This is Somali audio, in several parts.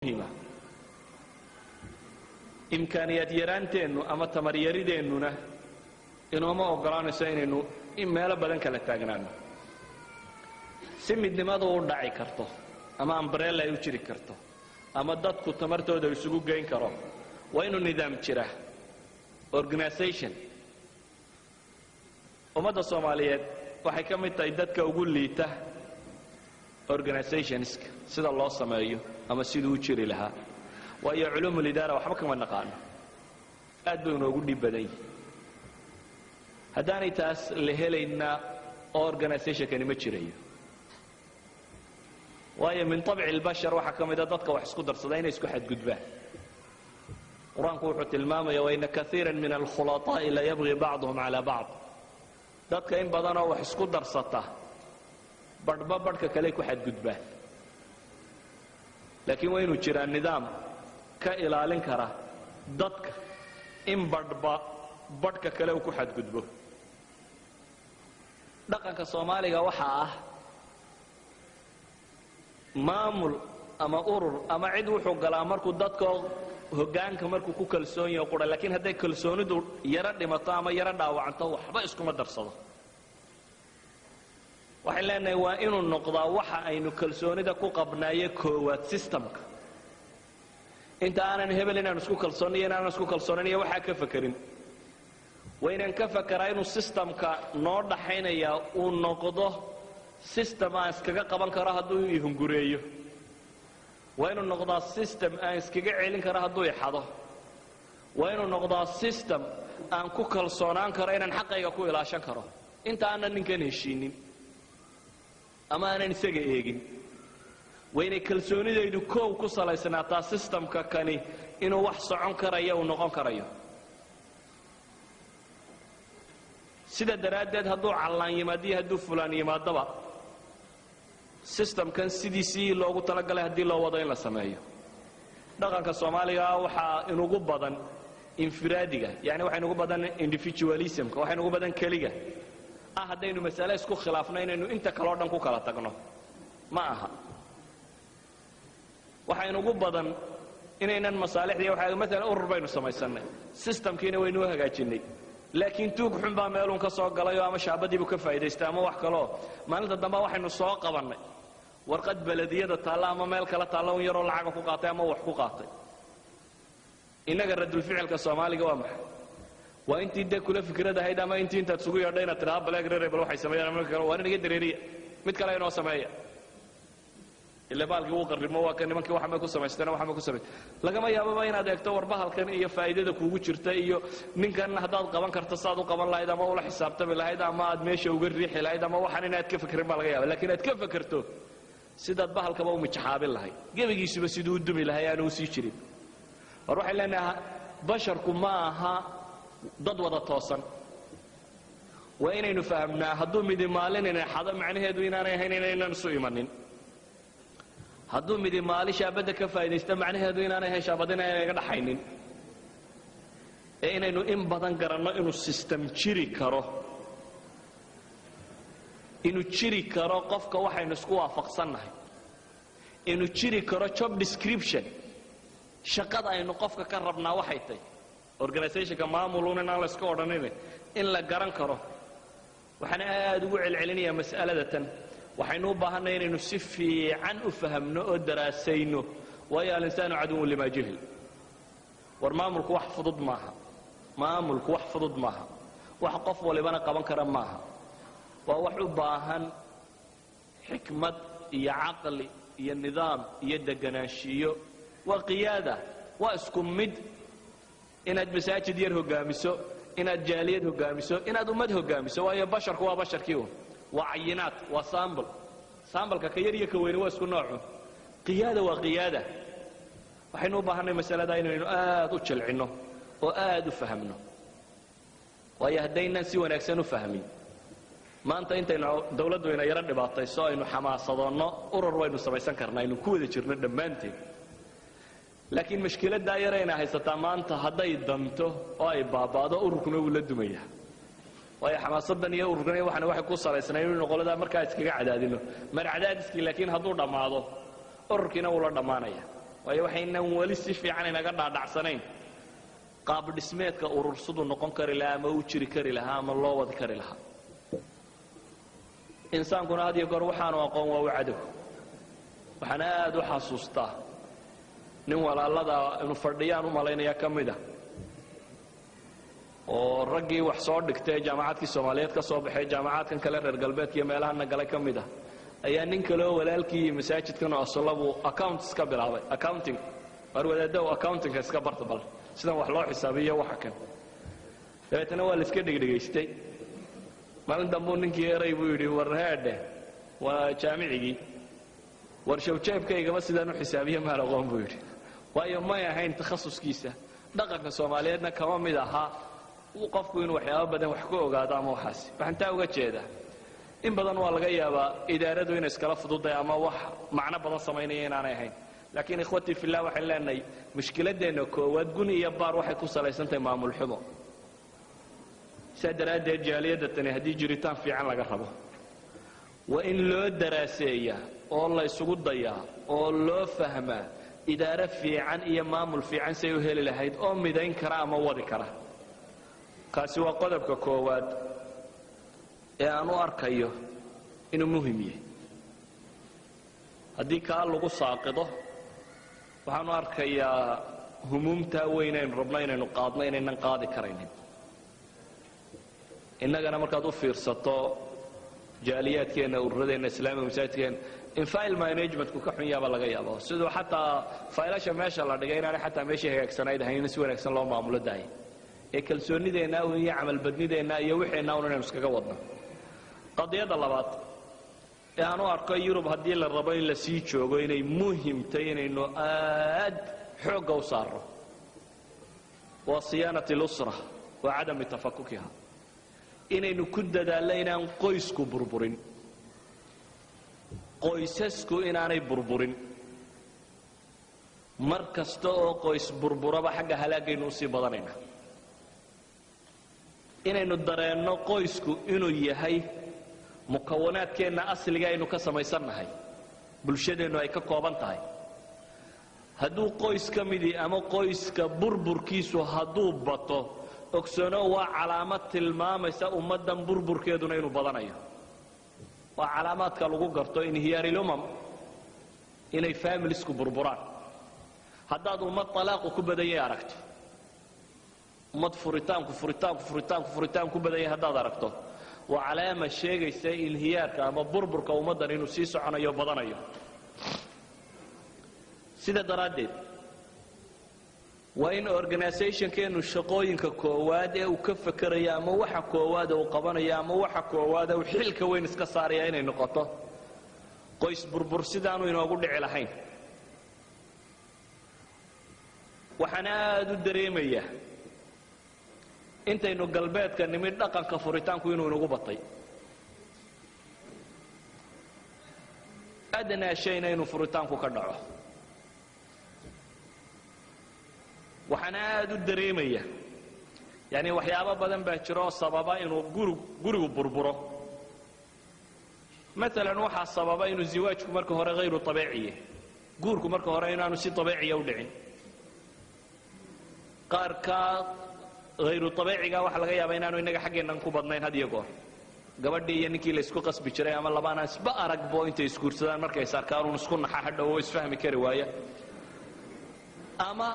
مهمة إمكانيات يرانتين أما تمريريديننا إنه ما أقران سينه إما لا بدن كلا تاجنان سمي لماذا ودعي كرته أما أمبريلا يشري كرته أما ضد كتمرته ده يسوق جين كرام وإنه نظام شراه organization وماذا الصوماليات وحكمت تعداد كأقول لي ته organizations سيد الله سمايه أما سيد وشري لها وهي علوم الإدارة وحكم النقال أدون وقول لي بدي هداني تاس اللي هلا إن organization كلمة شريه وهي من طبع البشر وحكم إذا ضدك وحسكو درصدين يسكو حد قدبان قرآن قوحة المامة وإن كثيرا من الخلطاء لا يبغي بعضهم على بعض ضدك إن بدنا وحسكو درصته بدك كليك حد قدبان لكن وين وجرى النظام كإلى لنكرة ضدك إن بدك كليك حد قدبه دقنك الصومالي وحاه maamul ama urur ama cid wuxuu galaa markuu dadka hoggaanka markuu ku kalsoon yahay qura laakiin haday kalsoonidu yara dhimato ama yara dhaawacanto waxba iskuma darsado waxay leenahay waa inuu noqdaa waxa aynu kalsoonida ku qabnaaye koowaad systemka inta aanan hebel inaan isku kalsoonay inaan isku kalsoonay waxa ka fakirin waynan ka fakaraa inuu systemka noo dhaxaynaya uu noqdo system aan iskaga qaban karo hadduu ihungureeyo waa inuu noqdaa system aan iskaga celin karo hadduu ixado waa inuu noqdaa system aan ku kalsoonaan karo inaan xaqayga ku ilaashan karo inta aanan ninkan heshiinin ama aanan isaga eegin waynay kalsoonidaydu koow ku salaysnaataa systemka kani inuu wax socon karayo uu noqon karayo sida daraaddeed hadduu callaan yimaadiyo hadduu fulaan yimaadaba system kan sidii loogu talagalay hadii loo wado in la sameeyo dhaqanka Soomaaliga waxa inugu badan infiraadiga yani waxa inugu badan individualism waxa inugu badan kaliga hadaynu mas'ala isku khilaafna inaynu inta kala dhan ku kala tagno ma aha waxa inugu badan inaynan masaalixdii waxa mesela urur baynu samaysanay systemkiina waynu hagaajinay laakiin tuug xun baa meelun ka soo galay ama shaabadii buu ka faa'iideystay ama wax kale maalinta dambe waxaynu soo qabanay warqad baladiyada taala ama meel kala taala oo yar oo lacag ku qaatay ama wax ku qaatay inaga radul ficilka Soomaaliga waa maxay waa intii de kula fikrada hayda ama intii inta sugu yadhayna tiraa balaag reebel waxay sameeyaan ama kale waa inaga dareeriya mid kale inoo sameeya ila baalki uu qarrimo waa kan nimankii waxa ma ku sameystaan waxa ma ku sameey lagama yaabo inaad eegto warbahalkan iyo faa'iidada kuugu jirta iyo ninkan hadaad qaban karto saad u qaban lahayd ama ula xisaabtami lahayd ama aad meesha uga riixi lahayd ama waxan inaad ka fikrin baa laga yaabaa laakiin aad ka fikirto sidaad bahalkaba u mijaxaabin lahayd gebigiisuba siduu u dumi lahayd aanu sii jirin war waxa leenahay basharku ma aha dad wada toosan waa inaynu fahamnaa hadduu midi maalin inay xado macnaheedu inaanay ahayn inaynan isu imanin hadduu midi maali shaabada ka faa'iideysta macnaheedu inaanay ahayn shaabadina inaga dhaxaynin ee inaynu in badan garanno inuu system jiri karo inuu jiri karo qofka waxaynu isku waafaqsannahay inuu jiri karo job description shaqada aynu qofka ka rabnaa waxay tahay organizationka maamuluna aan la iska odhanin in la garan karo waxaan aad ugu celcelinayaa mas'alada tan waxaynu u baahanay inaynu si fiican u fahamno oo daraasayno waayo al-insaanu caduwun lima jahil war maamulku wax fudud maaha wax qof walibana qaban kara maaha waa wax u baahan xikmad iyo aqli iyo nidaam iyo deganaanshiyo waa qiyaada waa isku mid inaad masaajid yar hogaamiso inaad jaaliyad hogaamiso inaad ummad hogaamiso waayo basharku waa basharkii وعينات وسامبل سامبل كيريا كوين واسكو نوعه قياده وقياده وحين باهنا مساله داينو aad u jilcino oo aad u fahamno way hadayna si wanaagsan u fahmin maanta intayna dawladdu ina yara dhibaatayso aynu xamaasadoono urur waynu samaysan karnaa inuu ku wada jirno dhamaanteen laakiin mushkiladda yarayna haysata maanta haday danto oo ay baabaado ururkuna uu la dumaya way xamaasadan iyo ururkan waxana ku salaysanayn inuu qolada markaa iskaga cadaadino mar cadaadiskii laakiin haduu dhamaado ururkina uu la dhamaanaya waayo waxaynan weli si fiican inaga dhaadhacsanayn qaab dhismeedka urursadu noqon kari lahaa ama u jiri kari lahaa ama loo wadi kari lahaa insaankuna had iyo goor waxaanu aqoon waa u cadow waxaan aad u xasuustaa nin walaalada inuu fadhiyaan u malaynaya ka mid ah oo raggii wax soo dhigtay jaamacadkii Soomaaliyeed ka soo baxay jaamacadkan kale reer galbeedka iyo meelaha galay ka mid ah ayaa nin kale oo walaalkii masaajidkan oo aslabu accounts ka bilaabay accounting warwadaada accounting iska bartabal sidan wax loo xisaabiyo waxa kan dabeetana waa la iska dhigdhigaystay maalin dambe ninkii eray buu yidhi war heede waa jaamicigii war shawjeebkaygaba sidaan u xisaabiyo ma aqoon buu yidhi waayo ma ahayn takhasuskiisa dhaqanka Soomaaliyeedna kama mid aha qofku inuu waxyaabo badan wax ku ogaado ama waxaas waxaan taa uga jeedaa in badan waa laga yaabaa idaaradu inay iskala fududay ama wax macna badan sameynaya inaanay ahayn laakiin ikhwati fillah waxaan leenahay mushkiladeena koowaad gun iyo baar waxay ku salaysantahay maamul xumo sadaradeed jaaliyada tani hadii jiritaan fiican laga rabo waa in loo daraaseeyaa oo la isugu dayaa oo loo fahmaa idaara fiican iyo maamul fiican say u heli lahayd oo midayn kara ama wadi kara kaasi waa qodobka koowaad ee aan u arkayo inuu muhiim yahay haddii kaa lagu saaqido waxaan u arkayaa humuumta weyn aynu rabno inaynu qaadno inaynan qaadi karaynin innagana markaad u fiirsato jaaliyaadkeena ururadeena islaamiga masaajidkeena in file managementku ka xun yaaba laga yaabo sidoo xataa faylasha meesha la dhigay inaanay xataa meeshii hagaagsanayd ahayn si wanaagsan loo maamulo daayay ee kalsoonideena iyo camal badnideena iyo wixeena inaynu iskaga wadno qadiyada labaad ee aan u arko Yurub hadii la rabo in la sii joogo inay muhiim tahay inaynu aad xoog u saaro waa siyaanati al-usra wa adam tafakkukiha inaynu ku dadaalno inaan qoysku burburin qoysasku inaanay burburin mar kasta oo qoys burburaba xagga halaagaynu sii badanayna inaynu dareenno qoysku inuu yahay mukawanaadkeena asliga aynu ka samaysanahay bulshadeenu ay ka kooban tahay hadduu qoys ka midi ama qoyska burburkiisu hadduu bato ogsoono waa calaamad tilmaamaysa ummadan burburkeeduna inuu badanayo waa calaamaadka lagu garto inhiyaari umam inay familiesku burburaan haddaad ummad talaaqu ku badayay aragto ummad furitaanku ku badayay haddaad aragto waa calaamad sheegaysa inhiyaarka ama burburka ummadan inuu sii soconayo badanayo sida daraaddeed waa in organizationkeenu shaqooyinka koowaad ee uu ka fakarayo ama waxa koowaad uu qabanayo ama waxa koowaad uu xilka weyn iska saaraya inay noqoto qoys burbur sidaanu inoogu dhici lahayn waxaan aad u dareemayaa intaynu galbeedka nimid dhaqanka furitaanku inuu inagu batay adnaa shayna inuu furitaanku ka dhaco waxaan aad u dareemayaa yani waxyaabo badan baa jiro sababa inuu gurigu burburo مثلا waxa sababa inuu ziwaajku marka hore غير طبيعي guurku marka hore inaanu si طبيعي u dhicin qaarka غير طبيعي waxa laga yaabaa inaanu inaga xaqeenan ku badnayn had iyo goor gabadhii iyo ninkii la isku qasbi jiray ama labaana isba aragbo intay iskuursadaan markay sarkaan isku naxa hadhow isfahmi kari waaya ama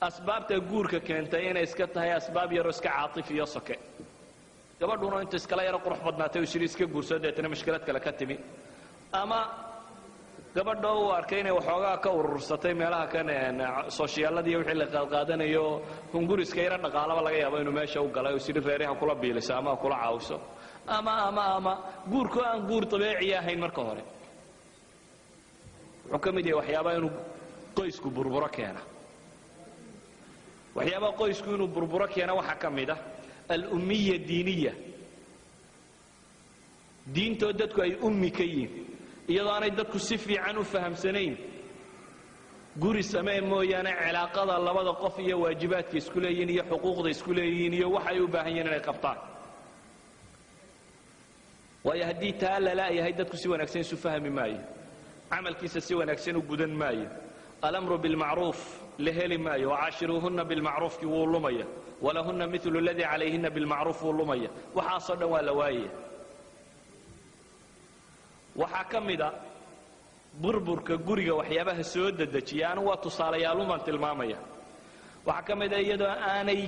asbaabta guurka keentay inay iska tahay asbaab yar iska caatifi iyo soke gabadhuna inta iskala yar qurux badnaatay oo shiri iska guursadeetana mushkilad kale ka timi ama gabadho uu arkay inay waxoogaa ka urursatay meelaha kan socialada iyo wixii la qaadanayo hunguriska yar dhaqaalaba laga yaabo inuu meesha u galay oo shiri reeraha kula biilaysa ama kula caawiso ama guurku aan guur طبيعي ahayn marka hore wuxuu kamid yahay waxyaabaha inuu qoysku burburo keena waxyaabaha qoysku inuu burburo keena waxa kamid ah al-ummiyya diiniyya diinto dadku ay ummi ka yihiin iyadoo aanay dadku si fiican u fahamsanayn guri samee mooyaane cilaaqada labada qof iyo waajibaadka isku leeyihiin iyo xuquuqda isku leeyihiin iyo waxa ay u baahan yihiin inay qabtaan waayo haddii taa la laayahay dadku si wanaagsan isu fahmi maayo camalkiisa si wanaagsan u gudan maayo alamru bilmacruuf la heli maayo wacaashiruuhunna bilmacruufkii wuu lumaya walahunna milu aladii calayhinna bilmacruuf wuu lumaya waxaasoo dhan waa la waayaya waxaa ka mida burburka guriga waxyaabaha soo dedejiya anigu waa tusaalayaalumaan tilmaamaya waxaa ka mida iyadoo aanay